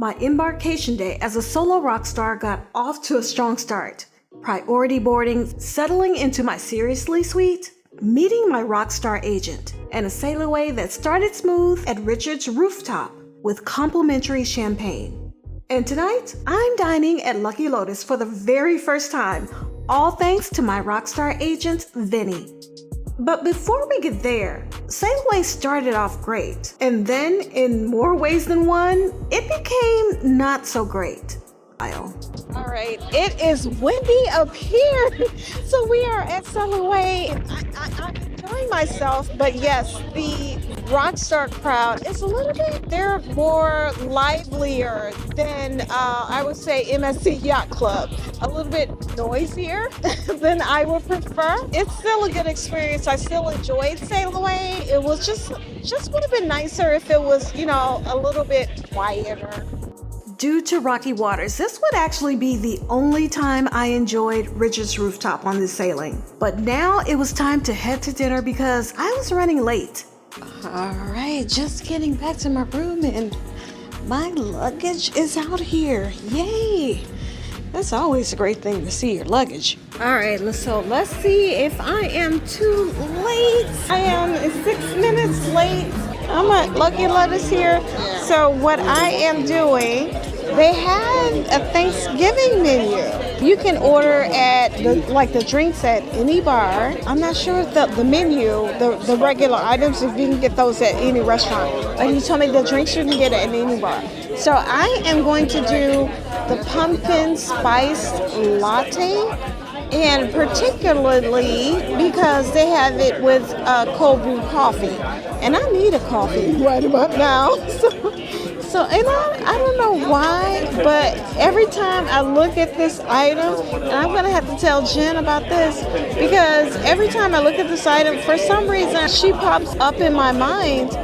My embarkation day as a solo rockstar got off to a strong start. Priority boarding, settling into my seriously suite, meeting my Rockstar Agent, and a sailaway that started smooth at Richard's Rooftop with complimentary champagne. And tonight, I'm dining at Lucky Lotus for the very first time, all thanks to my Rockstar Agent, Vini. But before we get there, sailaway started off great, and then, in more ways than one, it became not so great. All right, it is windy up here, so we are at sailaway. I'm enjoying myself, but yes, the Rockstar crowd is a little bit, they're more livelier than I would say MSC Yacht Club. A little bit noisier than I would prefer. It's still a good experience. I still enjoyed sailaway. It was just would have been nicer if it was, you know, a little bit quieter. Due to rocky waters, this would actually be the only time I enjoyed Richard's Rooftop on this sailing. But now it was time to head to dinner because I was running late. All right, just getting back to my room and my luggage is out here. Yay! That's always a great thing to see your luggage. All right, so let's see if I am too late. I am 6 minutes late. I'm at Lucky Lotus here. So what I am doing, they have a Thanksgiving menu. You can order at the drinks at any bar. I'm not sure if the menu, the regular items, if you can get those at any restaurant. But he told me the drinks you can get at any bar. So I am going to do the pumpkin spice latte, and particularly because they have it with cold brew coffee, and I need a coffee right about now. So and I don't know why, but every time I look at this item, and I'm gonna have to tell Jen about this, because every time I look at this item, for some reason she pops up in my mind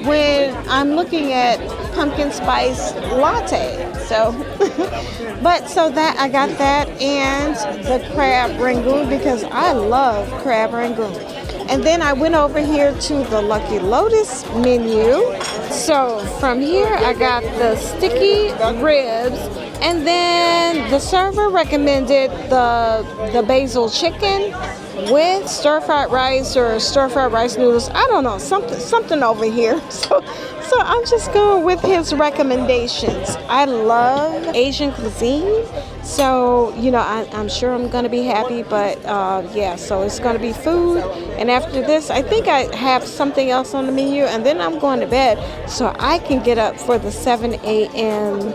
when I'm looking at pumpkin spice latte. So so that I got that, and the crab rangoon, because I love crab rangoon. And then I went over here to the Lucky Lotus menu. So from here I got the sticky ribs, and then the server recommended the basil chicken with stir-fried rice or stir-fried rice noodles. I don't know, something over here. So I'm just going with his recommendations. I love Asian cuisine, so you know I'm sure I'm gonna be happy. But yeah, so it's gonna be food, and after this I think I have something else on the menu, and then I'm going to bed so I can get up for the 7 a.m.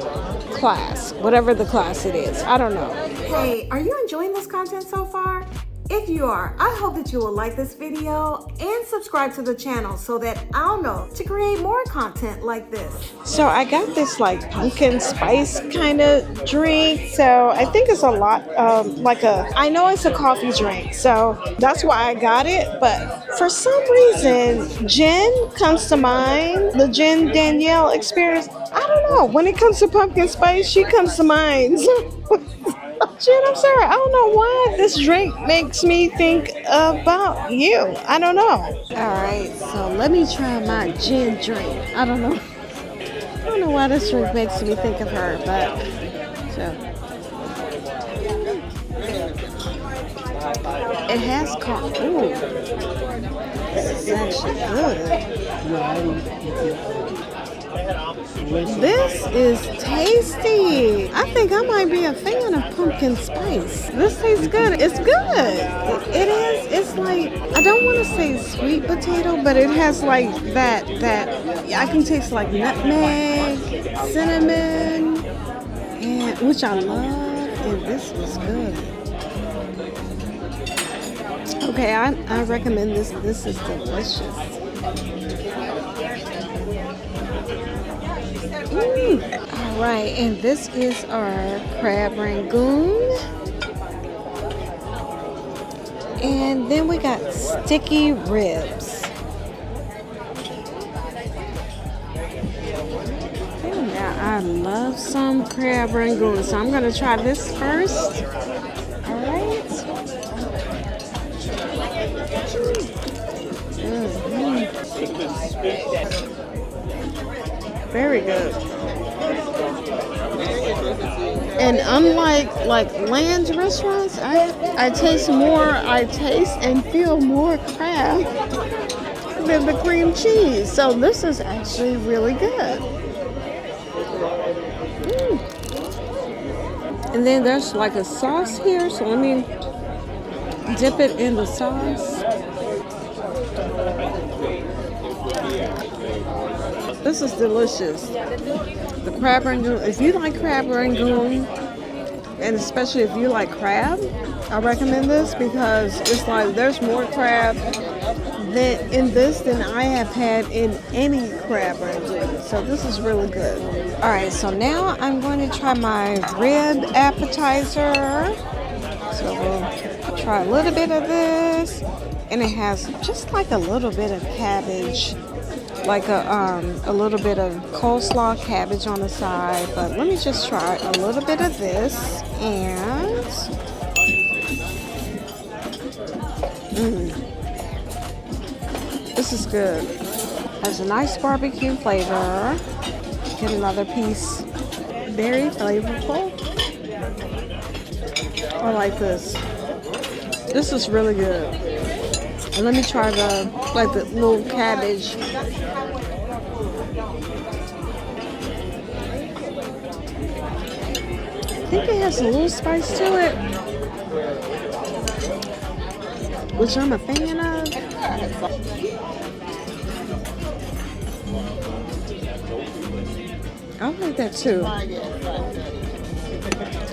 class, whatever the class it is. I don't know. Hey, are you enjoying this content so far? If you are, I hope that you will like this video and subscribe to the channel so that I'll know to create more content like this. So I got this like pumpkin spice kind of drink. So I think it's a lot I know it's a coffee drink. So that's why I got it. But for some reason, Jen comes to mind, the Jen Danielle experience. I don't know. When it comes to pumpkin spice, she comes to mind. Jen, I'm sorry. I don't know why this drink makes me think about you. I don't know. All right, so let me try my gin drink. I don't know why this drink makes me think of her, but so it has coffee. Ooh, this is actually good. This is tasty. I think I might be a fan of pumpkin spice. This tastes good. It's good. It is. It's like, I don't want to say sweet potato, but it has like that I can taste like nutmeg, cinnamon, and which I love. And this was good. Okay, I recommend this. This is delicious. All right, and this is our crab rangoon, and then we got sticky ribs. Now I love some crab rangoon, so I'm gonna try this first. All right. Very good. And unlike like land restaurants, I taste and feel more crab than the cream cheese. So this is actually really good. And then there's like a sauce here, so let me dip it in the sauce. This is delicious. The crab rangoon, if you like crab rangoon, and especially if you like crab, I recommend this because it's like there's more crab in this than I have had in any crab rangoon. So this is really good. All right, so now I'm going to try my rib appetizer. So we'll try a little bit of this, and it has just like a little bit of cabbage, like a little bit of coleslaw cabbage on the side. But let me just try a little bit of this, and this is good. Has a nice barbecue flavor. Get another piece. Very flavorful. I like this. This is really good. And let me try the little cabbage. I think it has a little spice to it, which I'm a fan of. I like that too.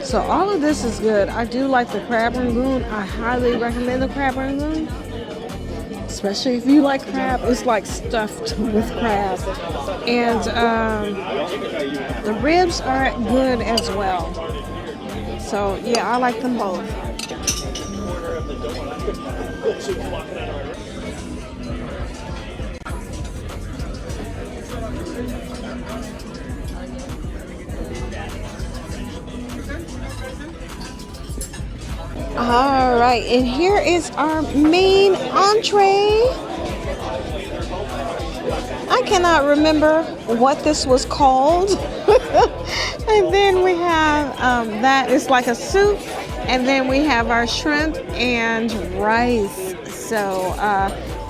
So all of this is good. I do like the crab rangoon. I highly recommend the crab rangoon, especially if you like crab. It's like stuffed with crab, and the ribs are good as well. So yeah, I like them both. All right, and here is our main entree. I cannot remember what this was called. And then we have that is like a soup, and then we have our shrimp and rice. So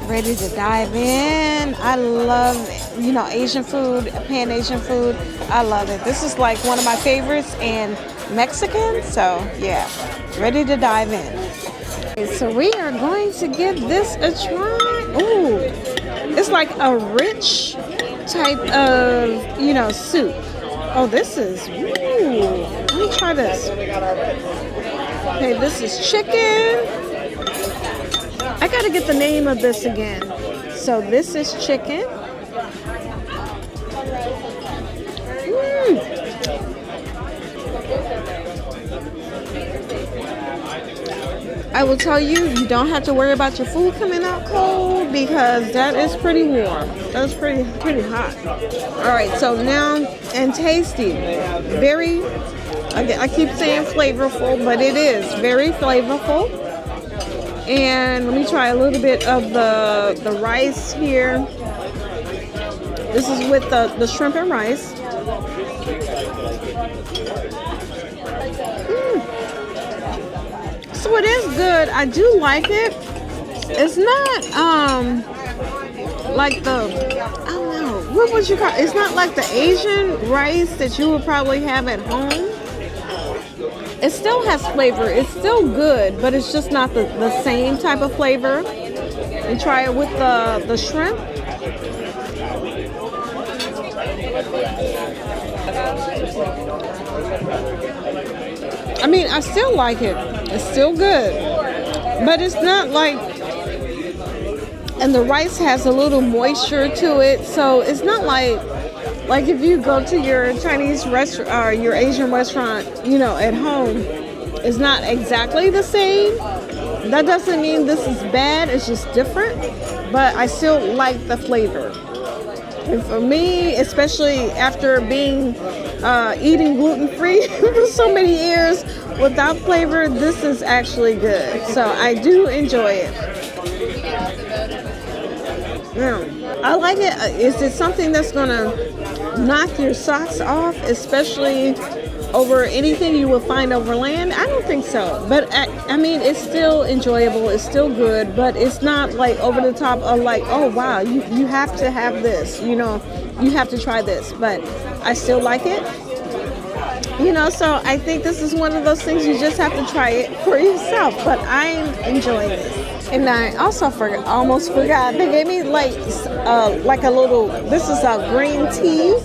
ready to dive in. I love, Asian food, Pan Asian food. I love it. This is like one of my favorites in Mexican. So yeah, ready to dive in. So we are going to give this a try. Ooh, it's like a rich type of, soup. Oh, this is, ooh, let me try this. Okay, this is chicken. I gotta get the name of this again. So this is chicken. I will tell you, you don't have to worry about your food coming out cold because that is pretty warm. That's pretty hot. All right, so now, and tasty. Very, I keep saying flavorful, but it is very flavorful. And let me try a little bit of the rice here. This is with the shrimp and rice. So it is good. I do like it. It's not like the, I don't know, what would you call it? It's not like the Asian rice that you would probably have at home. It still has flavor. It's still good, but it's just not the same type of flavor. And try it with the shrimp. I mean, I still like it. It's still good. But it's not like, and the rice has a little moisture to it. So it's not like if you go to your Chinese restaurant or your Asian restaurant, at home, it's not exactly the same. That doesn't mean this is bad. It's just different. But I still like the flavor. And for me, especially after being eating gluten-free for so many years without flavor, this is actually good. So I do enjoy it. Now, I like it. Is it something that's gonna knock your socks off, especially over anything you will find over land? I don't think so. But I mean, it's still enjoyable. It's still good, but it's not like over the top of like, oh wow, you have to have this, you know, you have to try this. But I still like it. You know, so I think this is one of those things you just have to try it for yourself. But I'm enjoying this. And I also almost forgot. They gave me like a little. This is a green tea.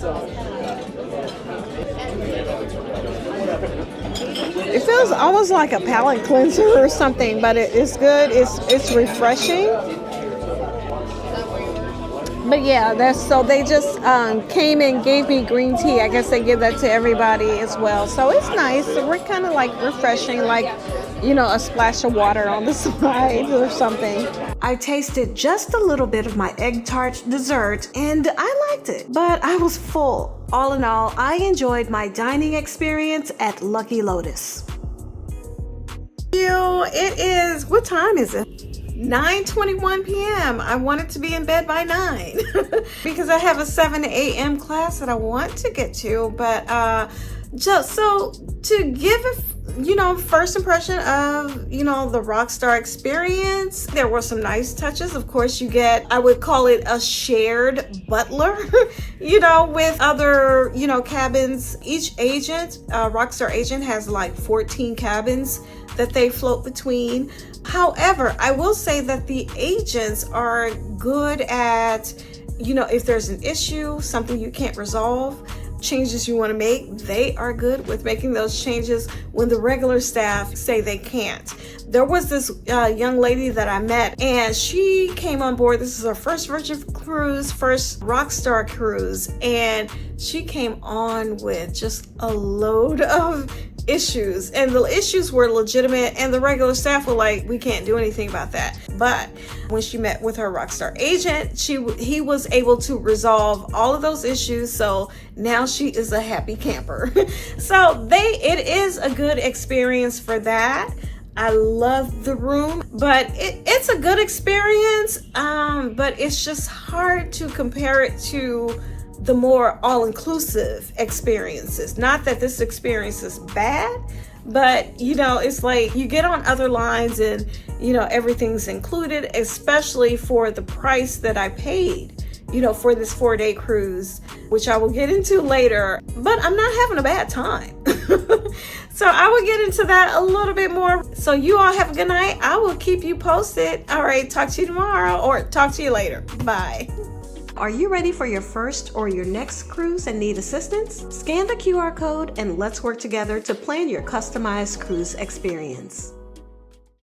It feels almost like a palate cleanser or something, but it's good. It's refreshing. But yeah, so they just came and gave me green tea. I guess they give that to everybody as well. So it's nice. So we're kind of like refreshing, like, you know, a splash of water on the side or something. I tasted just a little bit of my egg tart dessert and I liked it, but I was full. All in all, I enjoyed my dining experience at Lucky Lotus. It is, what time is it? 9:21 p.m. I wanted to be in bed by 9 because I have a 7 a.m. class that I want to get to. But just so to give a first impression of, the Rockstar experience, there were some nice touches. Of course, you get, I would call it a shared butler, with other, cabins. Each agent, Rockstar Agent has like 14 cabins that they float between. However, I will say that the agents are good at, if there's an issue, something you can't resolve, changes you want to make, they are good with making those changes when the regular staff say they can't. There was this young lady that I met, and she came on board. This is her first Virgin cruise, first Rockstar cruise, and she came on with just a load of issues, and the issues were legitimate, and the regular staff were like, we can't do anything about that. But when she met with her Rockstar agent, he was able to resolve all of those issues, so now she is a happy camper. So it is a good experience for that. I love the room, but it's a good experience, but it's just hard to compare it to the more all-inclusive experiences. Not that this experience is bad, but it's like you get on other lines and everything's included, especially for the price that I paid for this 4-day cruise, which I will get into later. But I'm not having a bad time. So I will get into that a little bit more. So you all have a good night. I will keep you posted. All right, talk to you tomorrow, or talk to you later. Bye. Are you ready for your first or your next cruise and need assistance? Scan the QR code and let's work together to plan your customized cruise experience.